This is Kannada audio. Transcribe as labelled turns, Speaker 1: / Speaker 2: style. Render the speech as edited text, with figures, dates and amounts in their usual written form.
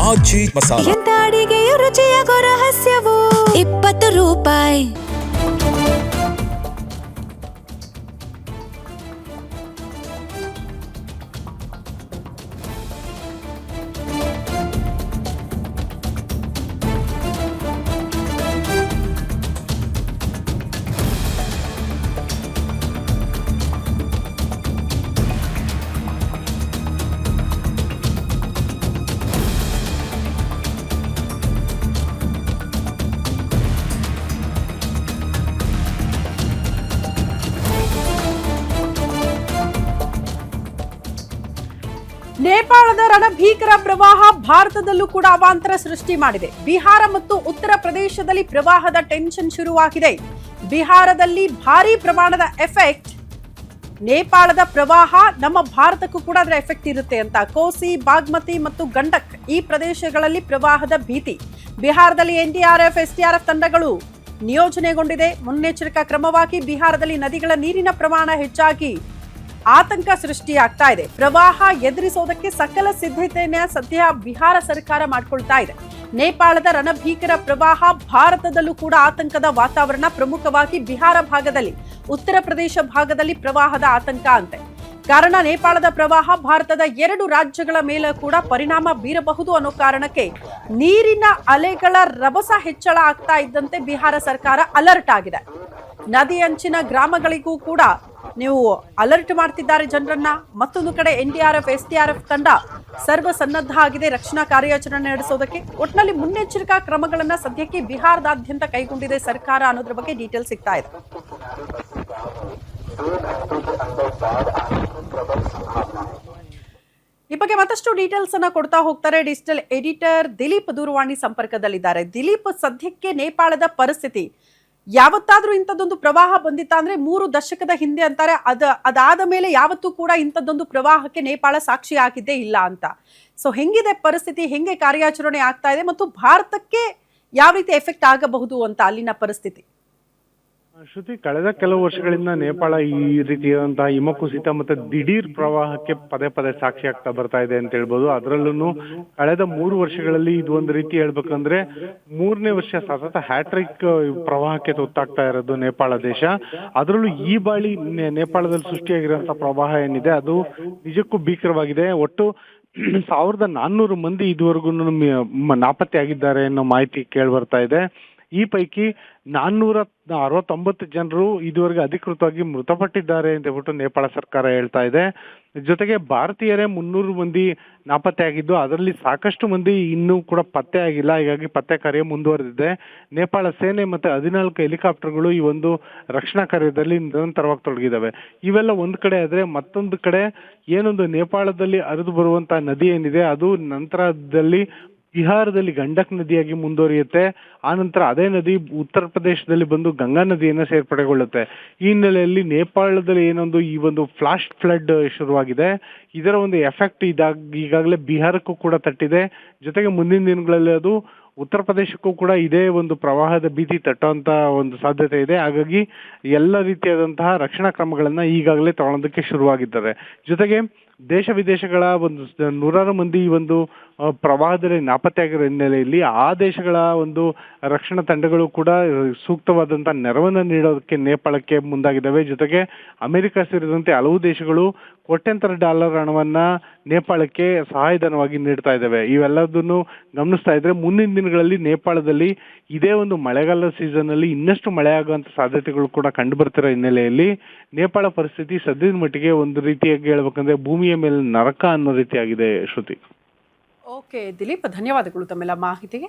Speaker 1: ಆಜಿ ಮಸಾಲ.
Speaker 2: ಎಂತ ಅಡಿಗೆಯ ರುಚಿಯಾಗೋ ರಹಸ್ಯವು 20 ರೂಪಾಯಿ.
Speaker 3: ನೇಪಾಳದ ರಣಭೀಕರ ಪ್ರವಾಹ ಭಾರತದಲ್ಲೂ ಕೂಡ ಅವಾಂತರ ಸೃಷ್ಟಿ ಮಾಡಿದೆ. ಬಿಹಾರ ಮತ್ತು ಉತ್ತರ ಪ್ರದೇಶದಲ್ಲಿ ಪ್ರವಾಹದ ಟೆನ್ಷನ್ ಶುರುವಾಗಿದೆ. ಬಿಹಾರದಲ್ಲಿ ಭಾರೀ ಪ್ರಮಾಣದ ಎಫೆಕ್ಟ್, ನೇಪಾಳದ ಪ್ರವಾಹ ನಮ್ಮ ಭಾರತಕ್ಕೂ ಕೂಡ ಅದರ ಎಫೆಕ್ಟ್ ಇರುತ್ತೆ ಅಂತ. ಕೋಸಿ, ಬಾಗ್ಮತಿ ಮತ್ತು ಗಂಡಕ್ ಈ ಪ್ರದೇಶಗಳಲ್ಲಿ ಪ್ರವಾಹದ ಭೀತಿ. ಬಿಹಾರದಲ್ಲಿ ಎನ್ಡಿಆರ್ಎಫ್, ಎಸ್ಡಿಆರ್ಎಫ್ ತಂಡಗಳು ನಿಯೋಜನೆಗೊಂಡಿದೆ. ಮುನ್ನೆಚ್ಚರಿಕಾ ಕ್ರಮವಾಗಿ ಬಿಹಾರದಲ್ಲಿ ನದಿಗಳ ನೀರಿನ ಪ್ರಮಾಣ ಹೆಚ್ಚಾಗಿ ಆತಂಕ ಸೃಷ್ಟಿಯಾಗ್ತಾ ಇದೆ. ಪ್ರವಾಹ ಎದುರಿಸೋದಕ್ಕೆ ಸಕಲ ಸಿದ್ಧತೆಯನ್ನ ಸದ್ಯ ಬಿಹಾರ ಸರ್ಕಾರ ಮಾಡ್ಕೊಳ್ತಾ ಇದೆ. ನೇಪಾಳದ ರಣಭೀಕರ ಪ್ರವಾಹ ಭಾರತದಲ್ಲೂ ಕೂಡ ಆತಂಕದ ವಾತಾವರಣ. ಪ್ರಮುಖವಾಗಿ ಬಿಹಾರ ಭಾಗದಲ್ಲಿ, ಉತ್ತರ ಪ್ರದೇಶ ಭಾಗದಲ್ಲಿ ಪ್ರವಾಹದ ಆತಂಕ ಅಂತೆ. ಕಾರಣ ನೇಪಾಳದ ಪ್ರವಾಹ ಭಾರತದ 2 ರಾಜ್ಯಗಳ ಮೇಲೆ ಕೂಡ ಪರಿಣಾಮ ಬೀರಬಹುದು ಅನ್ನೋ ಕಾರಣಕ್ಕೆ ನೀರಿನ ಅಲೆಗಳ ರಭಸ ಹೆಚ್ಚಳ ಆಗ್ತಾ ಇದ್ದಂತೆ ಬಿಹಾರ ಸರ್ಕಾರ ಅಲರ್ಟ್ ಆಗಿದೆ. ನದಿ ಅಂಚಿನ ಗ್ರಾಮಗಳಿಗೂ ಕೂಡ ನೀವು ಅಲರ್ಟ್ ಮಾಡ್ತಿದ್ದಾರೆ ಜನರನ್ನ. ಮತ್ತೊಂದು ಕಡೆ ಎನ್ಡಿಆರ್ಎಫ್, ಎಸ್ಡಿಆರ್ಎಫ್ ತಂಡ ಸರ್ವ ಸನ್ನದ್ಧ ಆಗಿದೆ ರಕ್ಷಣಾ ಕಾರ್ಯಾಚರಣೆ ನಡೆಸೋದಕ್ಕೆ. ಒಟ್ಟಿನಲ್ಲಿ ಮುನ್ನೆಚ್ಚರಿಕಾ ಕ್ರಮಗಳನ್ನ ಸದ್ಯಕ್ಕೆ ಬಿಹಾರದಾದ್ಯಂತ ಕೈಗೊಂಡಿದೆ ಸರ್ಕಾರ ಅನ್ನೋದ್ರ ಬಗ್ಗೆ ಡೀಟೇಲ್ ಸಿಗ್ತಾ ಇದೆ. ಈ ಬಗ್ಗೆ ಮತ್ತಷ್ಟು ಡೀಟೇಲ್ಸ್ ಅನ್ನ ಕೊಡ್ತಾ ಹೋಗ್ತಾರೆ ಡಿಜಿಟಲ್ ಎಡಿಟರ್ ದಿಲೀಪ್ ದೂರವಾಣಿ ಸಂಪರ್ಕದಲ್ಲಿದ್ದಾರೆ. ದಿಲೀಪ್, ಸದ್ಯಕ್ಕೆ ನೇಪಾಳದ ಪರಿಸ್ಥಿತಿ, ಯಾವತ್ತಾದ್ರೂ ಇಂಥದ್ದೊಂದು ಪ್ರವಾಹ ಬಂದಿತ್ತ ಅಂದ್ರೆ 3 ದಶಕದ ಹಿಂದೆ ಅಂತಾರೆ. ಅದಾದ ಮೇಲೆ ಯಾವತ್ತೂ ಕೂಡ ಇಂಥದ್ದೊಂದು ಪ್ರವಾಹಕ್ಕೆ ನೇಪಾಳ ಸಾಕ್ಷಿ ಆಗಿದ್ದೇ ಇಲ್ಲ ಅಂತ. ಸೊ ಹೆಂಗಿದೆ ಪರಿಸ್ಥಿತಿ, ಹೆಂಗೆ ಕಾರ್ಯಾಚರಣೆ ಆಗ್ತಾ ಇದೆ ಮತ್ತು ಭಾರತಕ್ಕೆ ಯಾವ ರೀತಿ ಎಫೆಕ್ಟ್ ಆಗಬಹುದು ಅಂತ ಅಲ್ಲಿನ ಪರಿಸ್ಥಿತಿ?
Speaker 4: ಶ್ರುತಿ, ಕಳೆದ ಕೆಲವು ವರ್ಷಗಳಿಂದ ನೇಪಾಳ ಈ ರೀತಿಯಾದಂತಹ ಹಿಮಕುಸಿತ ಮತ್ತೆ ದಿಢೀರ್ ಪ್ರವಾಹಕ್ಕೆ ಪದೇ ಪದೇ ಸಾಕ್ಷಿ ಆಗ್ತಾ ಬರ್ತಾ ಇದೆ ಅಂತ ಹೇಳ್ಬೋದು. ಅದರಲ್ಲೂ ಕಳೆದ 3 ವರ್ಷಗಳಲ್ಲಿ ಇದು ಒಂದು ರೀತಿ ಹೇಳ್ಬೇಕಂದ್ರೆ 3ನೇ ವರ್ಷ ಸತತ ಹ್ಯಾಟ್ರಿಕ್ ಪ್ರವಾಹಕ್ಕೆ ತುತ್ತಾಗ್ತಾ ಇರೋದು ನೇಪಾಳ ದೇಶ. ಅದರಲ್ಲೂ ಈ ಬಾಳಿ ನೇಪಾಳದಲ್ಲಿ ಸೃಷ್ಟಿಯಾಗಿರುವಂತಹ ಪ್ರವಾಹ ಏನಿದೆ ಅದು ನಿಜಕ್ಕೂ ಭೀಕರವಾಗಿದೆ. ಒಟ್ಟು 1400 ಮಂದಿ ಇದುವರೆಗೂ ನಾಪತ್ತೆ ಆಗಿದ್ದಾರೆ ಅನ್ನೋ ಮಾಹಿತಿ ಕೇಳಿ ಬರ್ತಾ ಇದೆ. ಈ ಪೈಕಿ 469 ಜನರು ಇದುವರೆಗೆ ಅಧಿಕೃತವಾಗಿ ಮೃತಪಟ್ಟಿದ್ದಾರೆ ಅಂತ ಹೇಳ್ಬಿಟ್ಟು ನೇಪಾಳ ಸರ್ಕಾರ ಹೇಳ್ತಾ ಇದೆ. ಜೊತೆಗೆ ಭಾರತೀಯರೇ 300 ಮಂದಿ ನಾಪತ್ತೆ ಆಗಿದ್ದು ಅದರಲ್ಲಿ ಸಾಕಷ್ಟು ಮಂದಿ ಇನ್ನೂ ಕೂಡ ಪತ್ತೆ ಆಗಿಲ್ಲ. ಹೀಗಾಗಿ ಪತ್ತೆ ಕಾರ್ಯ ಮುಂದುವರೆದಿದೆ. ನೇಪಾಳ ಸೇನೆ ಮತ್ತೆ 14 ಹೆಲಿಕಾಪ್ಟರ್ಗಳು ಈ ಒಂದು ರಕ್ಷಣಾ ಕಾರ್ಯದಲ್ಲಿ ನಿರಂತರವಾಗಿ ತೊಡಗಿದ್ದಾವೆ. ಇವೆಲ್ಲ ಒಂದ್ ಕಡೆ ಆದ್ರೆ, ಮತ್ತೊಂದು ಕಡೆ ಏನೊಂದು ನೇಪಾಳದಲ್ಲಿ ಹರಿದು ಬರುವಂತಹ ನದಿ ಏನಿದೆ ಅದು ನಂತರದಲ್ಲಿ ಬಿಹಾರದಲ್ಲಿ ಗಂಡಕ್ ನದಿಯಾಗಿ ಮುಂದುವರಿಯುತ್ತೆ. ಆ ನಂತರ ಅದೇ ನದಿ ಉತ್ತರ ಪ್ರದೇಶದಲ್ಲಿ ಬಂದು ಗಂಗಾ ನದಿಯನ್ನ ಸೇರ್ಪಡೆಗೊಳ್ಳುತ್ತೆ. ಈ ಹಿನ್ನೆಲೆಯಲ್ಲಿ ನೇಪಾಳದಲ್ಲಿ ಏನೊಂದು ಈ ಒಂದು ಫ್ಲಾಶ್ ಫ್ಲಡ್ ಶುರುವಾಗಿದೆ. ಇದರ ಒಂದು ಎಫೆಕ್ಟ್ ಈಗಾಗಲೇ ಬಿಹಾರಕ್ಕೂ ಕೂಡ ತಟ್ಟಿದೆ. ಜೊತೆಗೆ ಮುಂದಿನ ದಿನಗಳಲ್ಲಿ ಅದು ಉತ್ತರ ಪ್ರದೇಶಕ್ಕೂ ಕೂಡ ಇದೇ ಒಂದು ಪ್ರವಾಹದ ಭೀತಿ ತಟ್ಟುವಂತ ಒಂದು ಸಾಧ್ಯತೆ ಇದೆ. ಹಾಗಾಗಿ ಎಲ್ಲ ರೀತಿಯಾದಂತಹ ರಕ್ಷಣಾ ಕ್ರಮಗಳನ್ನ ಈಗಾಗಲೇ ತಗೊಳ್ಳೋದಕ್ಕೆ ಶುರುವಾಗಿದ್ದಾರೆ. ಜೊತೆಗೆ ದೇಶ ವಿದೇಶಗಳ ಒಂದು 100 ಮಂದಿ ಈ ಒಂದು ಪ್ರವಾಹದಲ್ಲಿ ನಾಪತ್ತೆಯಾಗಿರೋ ಹಿನ್ನೆಲೆಯಲ್ಲಿ ಆ ದೇಶಗಳ ಒಂದು ರಕ್ಷಣಾ ತಂಡಗಳು ಕೂಡ ಸೂಕ್ತವಾದಂತಹ ನೆರವನ್ನ ನೀಡೋದಕ್ಕೆ ನೇಪಾಳಕ್ಕೆ ಮುಂದಾಗಿದ್ದಾವೆ. ಜೊತೆಗೆ ಅಮೆರಿಕ ಸೇರಿದಂತೆ ಹಲವು ದೇಶಗಳು ಕೋಟ್ಯಾಂತರ ಡಾಲರ್ ಹಣವನ್ನ ನೇಪಾಳಕ್ಕೆ ಸಹಾಯಧನವಾಗಿ ನೀಡ್ತಾ ಇದ್ದಾವೆ. ಇವೆಲ್ಲದನ್ನು ಗಮನಿಸ್ತಾ ಇದ್ರೆ ಮುಂದಿನ ದಿನಗಳಲ್ಲಿ ನೇಪಾಳದಲ್ಲಿ ಇದೇ ಒಂದು ಮಳೆಗಾಲ ಸೀಸನ್ ಅಲ್ಲಿ ಇನ್ನಷ್ಟು ಮಳೆ ಆಗುವಂತ ಸಾಧ್ಯತೆಗಳು ಕೂಡ ಕಂಡು ಬರ್ತಿರೋ ಹಿನ್ನೆಲೆಯಲ್ಲಿ ನೇಪಾಳ ಪರಿಸ್ಥಿತಿ ಸದ್ಯದ ಮಟ್ಟಿಗೆ ಒಂದು ರೀತಿಯಾಗಿ ಹೇಳ್ಬೇಕಂದ್ರೆ ಭೂಮಿಯ ಮೇಲೆ ನರಕ ಅನ್ನೋ ರೀತಿಯಾಗಿದೆ. ಶ್ರುತಿ.
Speaker 3: ಓಕೆ ದಿಲೀಪ್, ಧನ್ಯವಾದಗಳು ತಮ್ಮೆಲ್ಲ ಮಾಹಿತಿಗೆ.